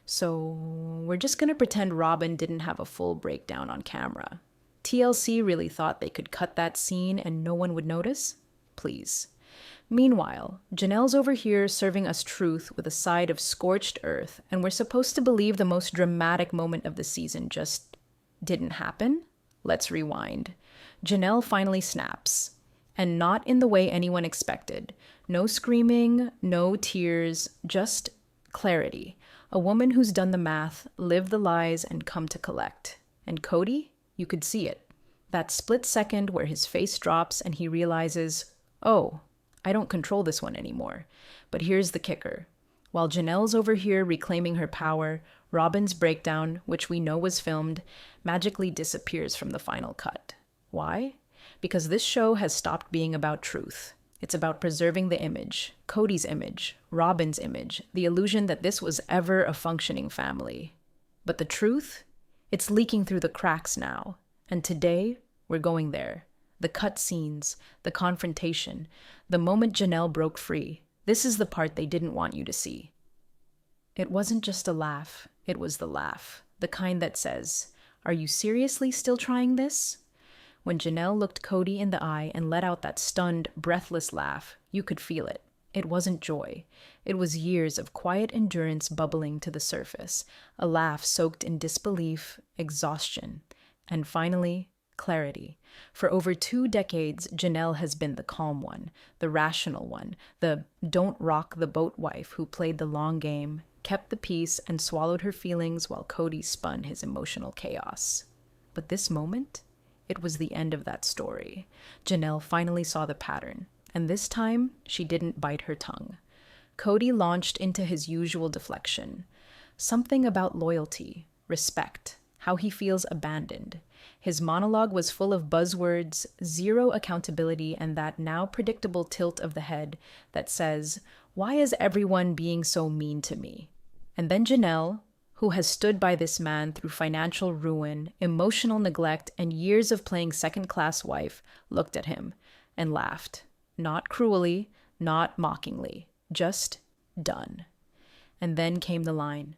So we're just gonna pretend Robyn didn't have a full breakdown on camera. TLC really thought they could cut that scene and no one would notice? Please. Meanwhile, Janelle's over here serving us truth with a side of scorched earth, and we're supposed to believe the most dramatic moment of the season just didn't happen? Let's rewind. Janelle finally snaps, and not in the way anyone expected. No screaming, no tears, just clarity. A woman who's done the math, lived the lies, and come to collect. And Kody? You could see it. That split second where his face drops and he realizes, oh, I don't control this one anymore. But here's the kicker. While Janelle's over here reclaiming her power, Robyn's breakdown, which we know was filmed, magically disappears from the final cut. Why? Because this show has stopped being about truth. It's about preserving the image, Kody's image, Robyn's image, the illusion that this was ever a functioning family. But the truth? It's leaking through the cracks now. And today, we're going there. The cut scenes, the confrontation, the moment Janelle broke free. This is the part they didn't want you to see. It wasn't just a laugh, it was the laugh. The kind that says, "Are you seriously still trying this?" When Janelle looked Kody in the eye and let out that stunned, breathless laugh, you could feel it. It wasn't joy. It was years of quiet endurance bubbling to the surface, a laugh soaked in disbelief, exhaustion, and finally, clarity. For over 2 decades, Janelle has been the calm one, the rational one, the don't rock the boat wife who played the long game, kept the peace, and swallowed her feelings while Kody spun his emotional chaos. But this moment, it was the end of that story. Janelle finally saw the pattern, and this time, she didn't bite her tongue. Kody launched into his usual deflection. Something about loyalty, respect, how he feels abandoned. His monologue was full of buzzwords, zero accountability, and that now predictable tilt of the head that says, "Why is everyone being so mean to me?" And then Janelle, who has stood by this man through financial ruin, emotional neglect, and years of playing second-class wife, looked at him and laughed. Not cruelly, not mockingly, just done. And then came the line.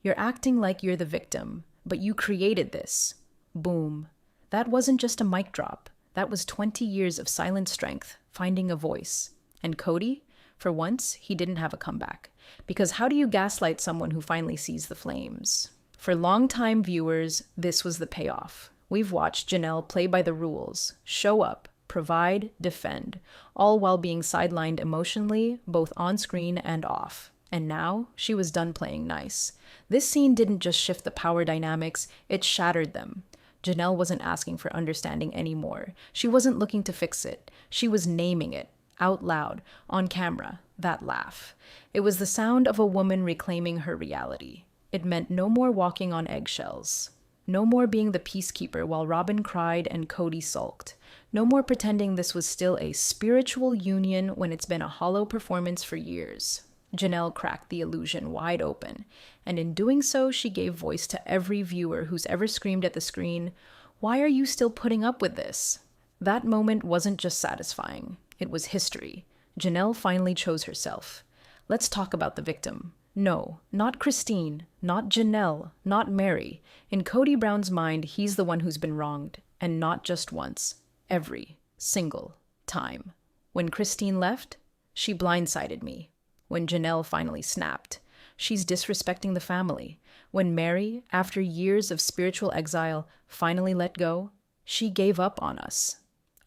"You're acting like you're the victim, but you created this." Boom. That wasn't just a mic drop. That was 20 years of silent strength, finding a voice. And Kody, for once, he didn't have a comeback. Because how do you gaslight someone who finally sees the flames? For longtime viewers, this was the payoff. We've watched Janelle play by the rules, show up, provide, defend, all while being sidelined emotionally, both on screen and off. And now, she was done playing nice. This scene didn't just shift the power dynamics, it shattered them. Janelle wasn't asking for understanding anymore. She wasn't looking to fix it. She was naming it, out loud, on camera, that laugh. It was the sound of a woman reclaiming her reality. It meant no more walking on eggshells. No more being the peacekeeper while Robyn cried and Kody sulked. No more pretending this was still a spiritual union when it's been a hollow performance for years. Janelle cracked the illusion wide open, and in doing so, she gave voice to every viewer who's ever screamed at the screen, "Why are you still putting up with this?" That moment wasn't just satisfying, it was history. Janelle finally chose herself. Let's talk about the victim. No, not Christine, not Janelle, not Mary. In Kody Brown's mind, he's the one who's been wronged, and not just once, every single time. When Christine left, she blindsided me. When Janelle finally snapped, she's disrespecting the family. When Mary, after years of spiritual exile, finally let go, she gave up on us.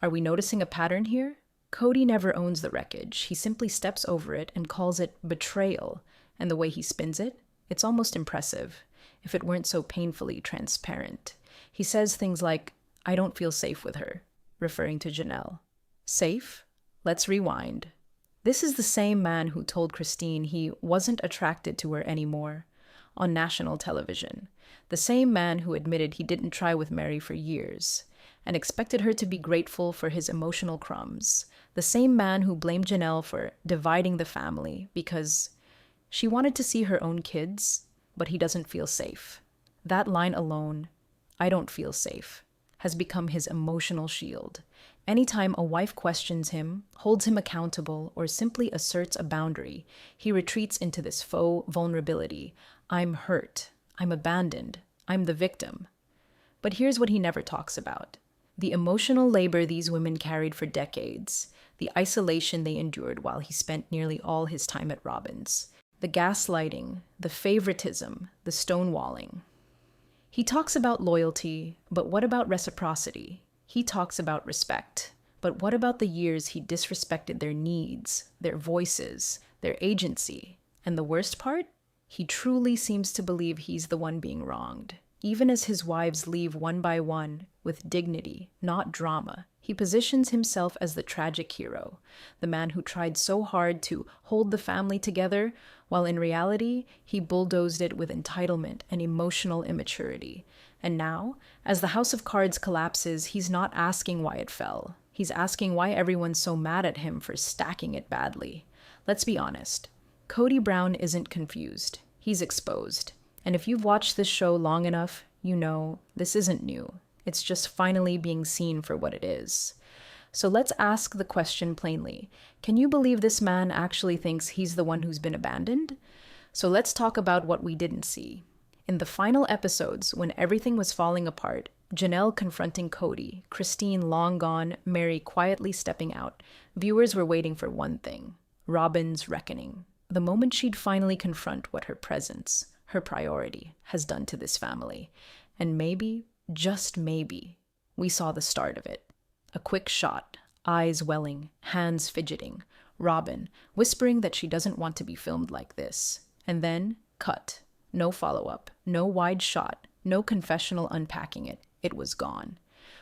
Are we noticing a pattern here? Kody never owns the wreckage. He simply steps over it and calls it betrayal. And the way he spins it, it's almost impressive, if it weren't so painfully transparent. He says things like, "I don't feel safe with her," referring to Janelle. Safe? Let's rewind. This is the same man who told Christine he wasn't attracted to her anymore on national television. The same man who admitted he didn't try with Mary for years and expected her to be grateful for his emotional crumbs. The same man who blamed Janelle for dividing the family because she wanted to see her own kids, but he doesn't feel safe. That line alone, "I don't feel safe," has become his emotional shield. Anytime a wife questions him, holds him accountable, or simply asserts a boundary, he retreats into this faux vulnerability. I'm hurt. I'm abandoned. I'm the victim. But here's what he never talks about: the emotional labor these women carried for decades, the isolation they endured while he spent nearly all his time at Robyn's, the gaslighting, the favoritism, the stonewalling. He talks about loyalty, but what about reciprocity? He talks about respect, but what about the years he disrespected their needs, their voices, their agency? And the worst part? He truly seems to believe he's the one being wronged. Even as his wives leave one by one, with dignity, not drama, he positions himself as the tragic hero, the man who tried so hard to hold the family together, while in reality, he bulldozed it with entitlement and emotional immaturity. And now, as the house of cards collapses, he's not asking why it fell. He's asking why everyone's so mad at him for stacking it badly. Let's be honest. Kody Brown isn't confused. He's exposed. And if you've watched this show long enough, you know this isn't new. It's just finally being seen for what it is. So let's ask the question plainly. Can you believe this man actually thinks he's the one who's been abandoned? So let's talk about what we didn't see. In the final episodes, when everything was falling apart, Janelle confronting Kody, Christine long gone, Mary quietly stepping out, viewers were waiting for one thing: Robyn's reckoning. The moment she'd finally confront what her presence, her priority, has done to this family. And maybe, just maybe, we saw the start of it. A quick shot, eyes welling, hands fidgeting, Robyn whispering that she doesn't want to be filmed like this. And then, cut. No follow-up, no wide shot, no confessional unpacking it. It was gone.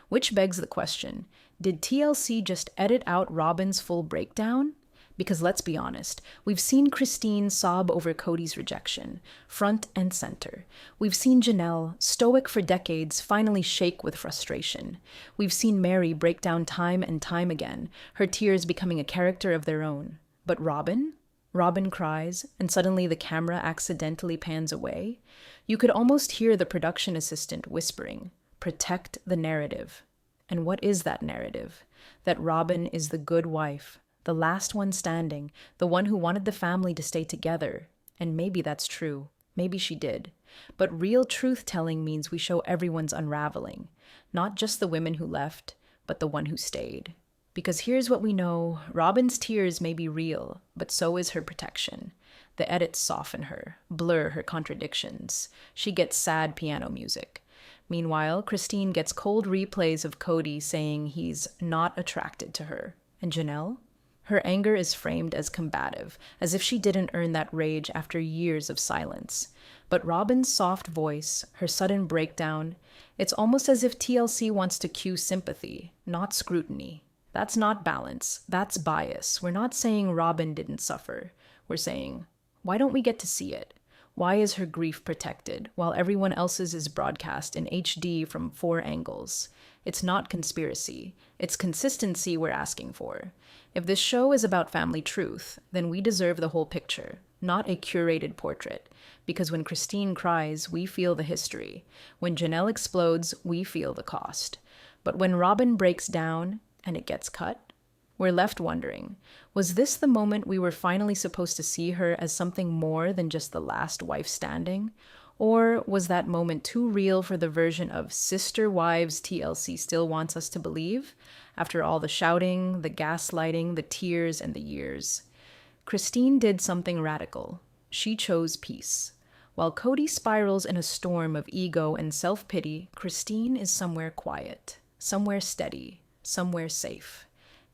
Which begs the question, did TLC just edit out Robyn's full breakdown? Because let's be honest, we've seen Christine sob over Kody's rejection, front and center. We've seen Janelle, stoic for decades, finally shake with frustration. We've seen Mary break down time and time again, her tears becoming a character of their own. But Robyn? Robyn cries, and suddenly the camera accidentally pans away. You could almost hear the production assistant whispering, "Protect the narrative." And what is that narrative? That Robyn is the good wife, the last one standing, the one who wanted the family to stay together. And maybe that's true. Maybe she did. But real truth-telling means we show everyone's unraveling. Not just the women who left, but the one who stayed. Because here's what we know. Robyn's tears may be real, but so is her protection. The edits soften her, blur her contradictions. She gets sad piano music. Meanwhile, Christine gets cold replays of Kody saying he's not attracted to her. And Janelle? Her anger is framed as combative, as if she didn't earn that rage after years of silence. But Robyn's soft voice, her sudden breakdown, it's almost as if TLC wants to cue sympathy, not scrutiny. That's not balance, that's bias. We're not saying Robyn didn't suffer. We're saying, why don't we get to see it? Why is her grief protected, while everyone else's is broadcast in HD from 4 angles? It's not conspiracy. It's consistency we're asking for. If this show is about family truth, then we deserve the whole picture, not a curated portrait. Because when Christine cries, we feel the history. When Janelle explodes, we feel the cost. But when Robyn breaks down and it gets cut, we're left wondering, was this the moment we were finally supposed to see her as something more than just the last wife standing? Or was that moment too real for the version of sister wives TLC still wants us to believe? After all the shouting, the gaslighting, the tears, and the years. Christine did something radical. She chose peace. While Kody spirals in a storm of ego and self-pity, Christine is somewhere quiet, somewhere steady, somewhere safe.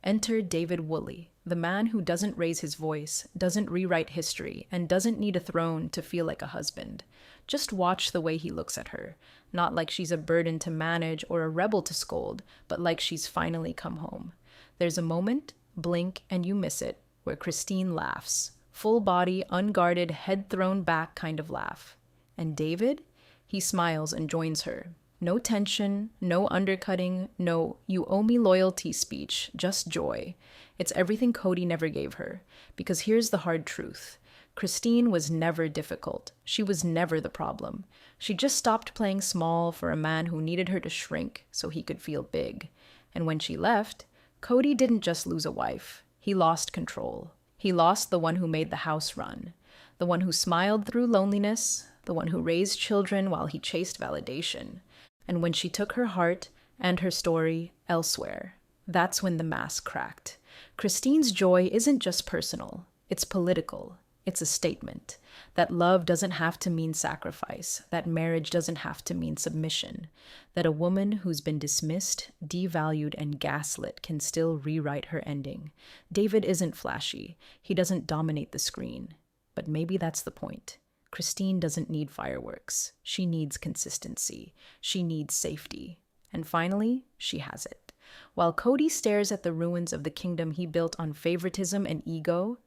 Enter David Woolley, the man who doesn't raise his voice, doesn't rewrite history, and doesn't need a throne to feel like a husband. Just watch the way he looks at her, not like she's a burden to manage or a rebel to scold, but like she's finally come home. There's a moment, blink and you miss it, where Christine laughs. Full body, unguarded, head thrown back kind of laugh. And David? He smiles and joins her. No tension, no undercutting, no "you owe me loyalty" speech, just joy. It's everything Kody never gave her. Because here's the hard truth. Christine was never difficult. She was never the problem. She just stopped playing small for a man who needed her to shrink so he could feel big. And when she left, Kody didn't just lose a wife. He lost control. He lost the one who made the house run. The one who smiled through loneliness. the one who raised children while he chased validation. And when she took her heart and her story elsewhere, that's when the mask cracked. Christine's joy isn't just personal, it's political. It's a statement that love doesn't have to mean sacrifice, that marriage doesn't have to mean submission, that a woman who's been dismissed, devalued, and gaslit can still rewrite her ending. David isn't flashy. He doesn't dominate the screen. But maybe that's the point. Christine doesn't need fireworks. She needs consistency. She needs safety. And finally, she has it. While Kody stares at the ruins of the kingdom he built on favoritism and ego,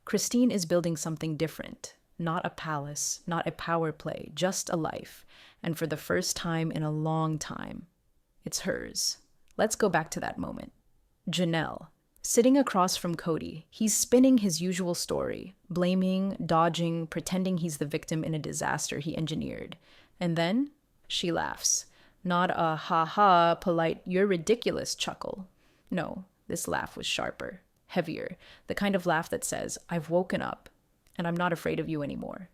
Christine is building something different. Not a palace, not a power play, just a life. And for the first time in a long time, it's hers. Let's go back to that moment. Janelle, sitting across from Kody, he's spinning his usual story, blaming, dodging, pretending he's the victim in a disaster he engineered. And then she laughs. Not a ha-ha, polite, you're ridiculous chuckle. No, this laugh was sharper. Heavier, the kind of laugh that says, I've woken up, and I'm not afraid of you anymore.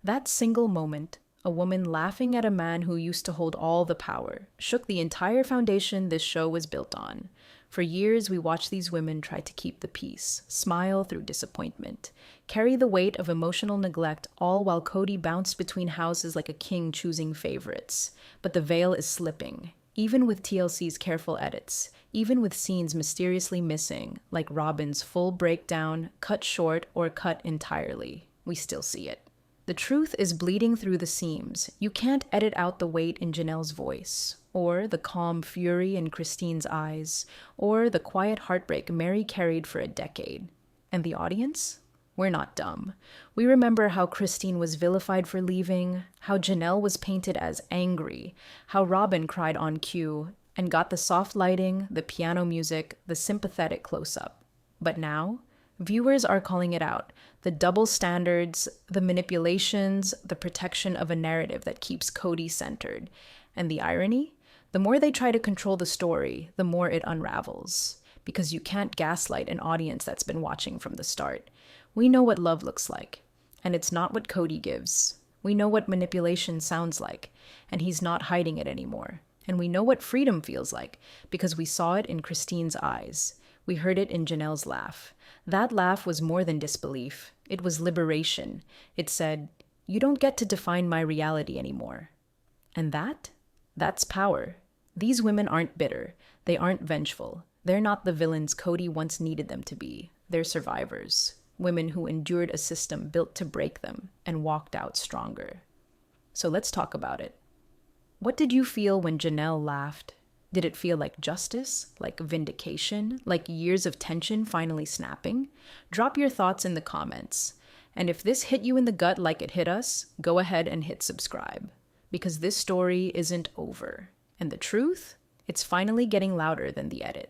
That single moment, a woman laughing at a man who used to hold all the power, shook the entire foundation this show was built on. For years, we watched these women try to keep the peace, smile through disappointment, carry the weight of emotional neglect, all while Kody bounced between houses like a king choosing favorites. But the veil is slipping. Even with TLC's careful edits, even with scenes mysteriously missing, like Robyn's full breakdown, cut short, or cut entirely, we still see it. The truth is bleeding through the seams. You can't edit out the weight in Janelle's voice, or the calm fury in Christine's eyes, or the quiet heartbreak Mary carried for a decade. And the audience? We're not dumb. We remember how Christine was vilified for leaving, how Janelle was painted as angry, how Robyn cried on cue and got the soft lighting, the piano music, the sympathetic close-up. But now, viewers are calling it out. The double standards, the manipulations, the protection of a narrative that keeps Kody centered. And the irony? The more they try to control the story, the more it unravels. Because you can't gaslight an audience that's been watching from the start. We know what love looks like, and it's not what Kody gives. We know what manipulation sounds like, and he's not hiding it anymore. And we know what freedom feels like, because we saw it in Christine's eyes. We heard it in Janelle's laugh. That laugh was more than disbelief. It was liberation. It said, you don't get to define my reality anymore. And that's power. These women aren't bitter. They aren't vengeful. They're not the villains Kody once needed them to be. They're survivors. Women who endured a system built to break them and walked out stronger. So let's talk about it. What did you feel when Janelle laughed? Did it feel like justice, like vindication, like years of tension finally snapping? Drop your thoughts in the comments. And if this hit you in the gut like it hit us, go ahead and hit subscribe. Because this story isn't over. And the truth? It's finally getting louder than the edit.